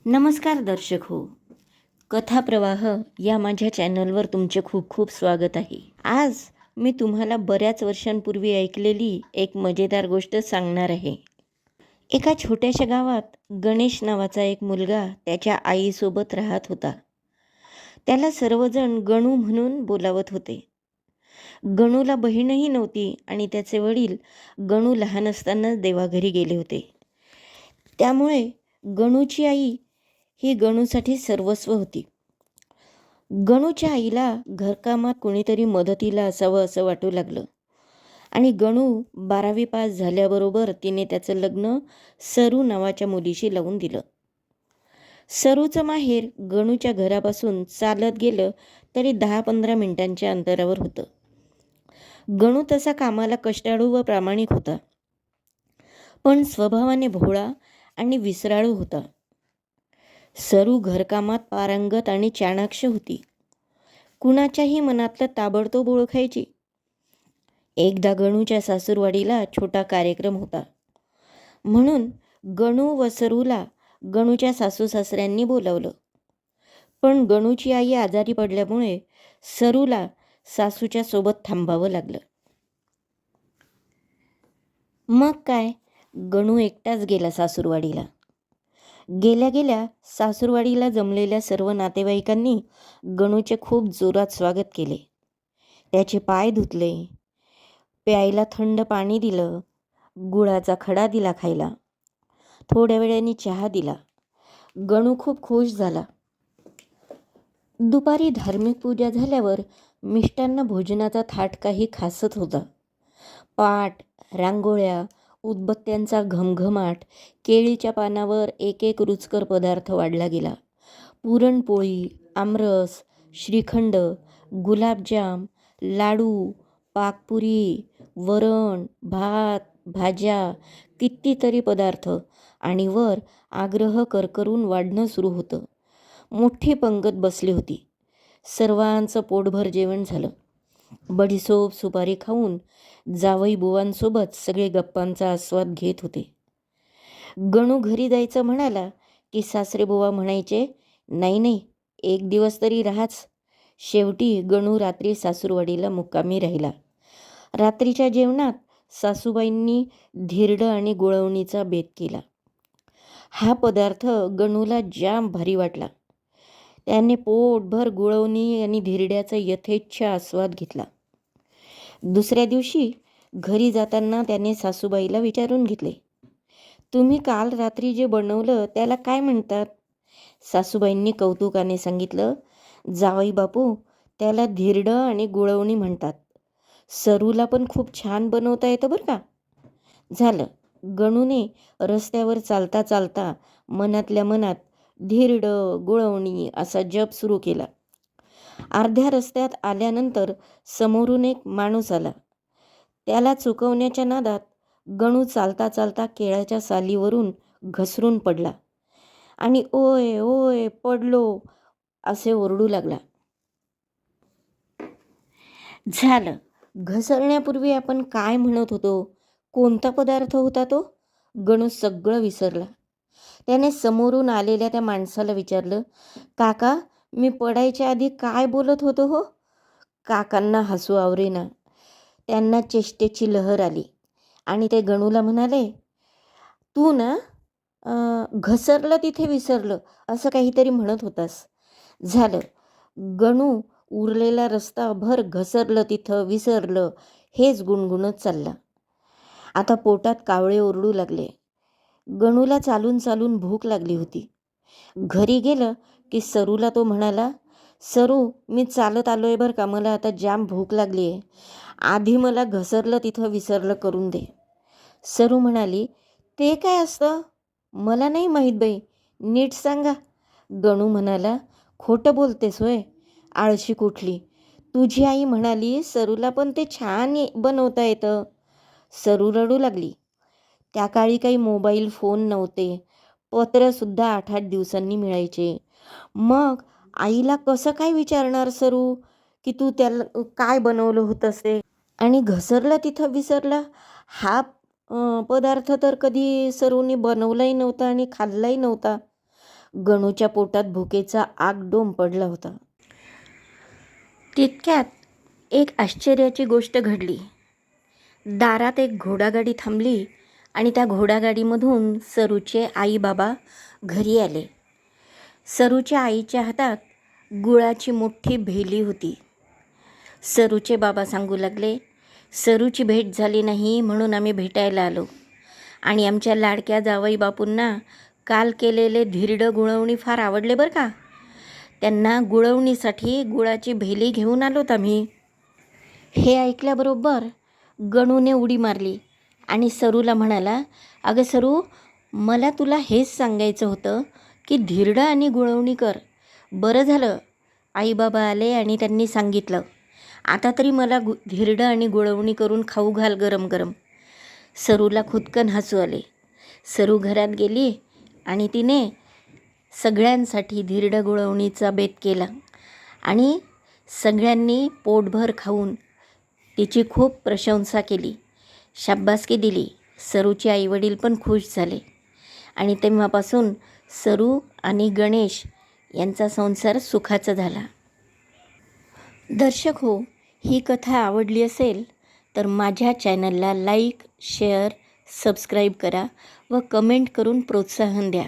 नमस्कार दर्शक हो. कथा प्रवाह या माझ्या चॅनलवर तुमचे खूप खूप स्वागत आहे. आज मी तुम्हाला बऱ्याच वर्षांपूर्वी ऐकलेली एक मजेदार गोष्ट सांगणार आहे. एका छोट्याशा गावात गणेश नावाचा एक मुलगा त्याच्या आईसोबत राहत होता. त्याला सर्वजण गणू म्हणून बोलावत होते. गणूला बहीणही नव्हती आणि त्याचे वडील गणू लहान असतानाच देवाघरी गेले होते. त्यामुळे गणूची आई ही गणूसाठी सर्वस्व होती. गणूच्या आईला घरकामात कोणीतरी मदतीला असावं असं वाटू लागलं आणि गणू 12वी पास झाल्याबरोबर तिने त्याचं लग्न सरू नावाच्या मुलीशी लावून दिलं. सरूचं माहेर गणूच्या घरापासून चालत गेलं तरी 10-15 मिनिटांच्या अंतरावर होतं. गणू तसा कामाला कष्टाळू व प्रामाणिक होता, पण स्वभावाने भोळा आणि विसराळू होता. सरू घरकामात पारंगत आणि चाणाक्ष होती. कुणाच्याही मनातलं ताबडतोब ओळखायची. एकदा गणूच्या सासूरवाडीला छोटा कार्यक्रम होता, म्हणून गणू व सरूला गणूच्या सासू सासऱ्यांनी बोलावलं. पण गणूची आई आजारी पडल्यामुळे सरूला सासूच्या सोबत थांबावं लागलं. मग काय, गणू एकटाच गेला सासूरवाडीला. गेल्या गेल्या सासूरवाडीला जमलेल्या सर्व नातेवाईकांनी गणूचे खूप जोरात स्वागत केले. त्याचे पाय धुतले, प्यायला थंड पाणी दिलं, गुळाचा खडा दिला खायला, थोड्या वेळाने चहा दिला. गणू खूप खुश झाला. दुपारी धार्मिक पूजा झाल्यावर मिष्टान्न भोजनाचा थाट काही खासच होता. पाट, रांगोळ्या, उदबत्त्यांचा घमघमाट, केळीच्या पानावर एक एक रुचकर पदार्थ वाढला गेला. पुरणपोळी, आमरस, श्रीखंड, गुलाबजाम, लाडू, पाकपुरी, वरण, भात, भाज्या, कितीतरी पदार्थ आणि वर आग्रह करकरून वाढणं सुरू होतं. मोठी पंगत बसली होती. सर्वांचं पोटभर जेवण झालं. बडीसोप सुपारी खाऊन जावई बुवांसोबत सगळे गप्पांचा आस्वाद घेत होते. गणू घरी जायचं म्हणाला की सासरे बुवा म्हणायचे, नाही नाही, एक दिवस तरी राहाच. शेवटी गणू रात्री सासूरवाडीला मुक्कामी राहिला. रात्रीच्या जेवणात सासूबाईंनी धिरडं आणि गुळवणीचा बेत केला. हा पदार्थ गणूला जाम भारी वाटला. त्याने पोटभर गुळवणी आणि धिरड्याचा यथेच्छ आस्वाद घेतला. दुसऱ्या दिवशी घरी जाताना त्याने सासूबाईला विचारून घेतले, तुम्ही काल रात्री जे बनवलं त्याला काय म्हणतात? सासूबाईंनी कौतुकाने सांगितलं, जावई बापू, त्याला धिरडं आणि गुळवणी म्हणतात. सरूला पण खूप छान बनवता येतं बरं का. झालं. गणूने रस्त्यावर चालता चालता मनातल्या मनात धिरडं गुळवणी असा जप सुरू केला. अर्ध्या रस्त्यात आल्यानंतर समोरून एक माणूस आला. त्याला चुकवण्याच्या नादात गणू चालता चालता केळाच्या सालीवरून घसरून पडला आणि ओय ओय पडलो असे ओरडू लागला. झालं. घसरण्यापूर्वी आपण काय म्हणत होतो, कोणता पदार्थ होता तो? गणू सगळं विसरला. त्याने समोरून आलेल्या त्या माणसाला विचारलं, काका, मी पडायच्या आधी काय बोलत होतो हो? काकांना हसू आवरेना. त्यांना चेष्टेची लहर आली आणि ते गणूला म्हणाले, तू ना घसरलं तिथे विसरलं असं काहीतरी म्हणत होतास. झालं. गणू उरलेला रस्ता भर घसरलं तिथं विसरलं हेच गुणगुणत चालला. आता पोटात कावळे ओरडू लागले. गणूला चालून चालून भूक लागली होती. घरी गेलं की सरूला तो म्हणाला, सरू, मी चालत आलोय बरं का, मला आता जाम भूक लागली आहे, आधी मला घसरलं तिथं विसरलं करून दे. सरू म्हणाली, ते काय असतं? मला नाही माहीत बाई, नीट सांगा. गणू म्हणाला, खोटं बोलतेस होय, आळशी कुठली. तुझी आई म्हणाली सरूला पण ते छान बनवता येतं. सरू रडू लागली. त्या काळी काही मोबाईल फोन नव्हते. पत्रसुद्धा 8-8 दिवसांनी मिळायचे. मग आईला कसं काय विचारणार सरू की तू त्याला काय बनवलं होतंस ते? आणि घसरला तिथं विसरला हा पदार्थ तर कधी सरूने बनवलाही नव्हता आणि खाल्लाही नव्हता. गणूच्या पोटात भुकेचा आगडोंब पडला होता. तितक्यात एक आश्चर्याची गोष्ट घडली. दारात एक घोडागाडी थांबली आणि त्या घोडागाडीमधून सरूचे आई बाबा घरी आले. सरूच्या आईच्या हातात गुळाची मोठी भेली होती. सरूचे बाबा सांगू लागले, सरूची भेट झाली नाही म्हणून आम्ही भेटायला आलो आणि आमच्या लाडक्या जावई बापूंना काल केलेले धिरडं गुळवणी फार आवडले बरं का. त्यांना गुळवणीसाठी गुळाची भेली घेऊन आलोत आम्ही. हे ऐकल्याबरोबर गणूने उडी मारली आणि सरूला म्हणाला, अगं सरू, मला तुला हेच सांगायचं होतं की धिरडं आणि गुळवणी कर. बरं झालं आई बाबा आले आणि त्यांनी सांगितलं. आता तरी मला धिरडं आणि गुळवणी करून खाऊ घाल गरम गरम. सरूला खुदकन हसू आले. सरू घरात गेली आणि तिने सगळ्यांसाठी धिरडं गुळवणीचा बेत केला आणि सगळ्यांनी पोटभर खाऊन तिची खूप प्रशंसा केली, शाब्बासकी दिली. सरूचे आईवडील पण खुश झाले आणि तेव्हापासून सरू आणि गणेश यांचा संसार सुखाचा झाला. दर्शक हो, ही कथा आवडली असेल तर माझ्या चॅनलला लाईक, शेअर, सबस्क्राईब करा व कमेंट करून प्रोत्साहन द्या.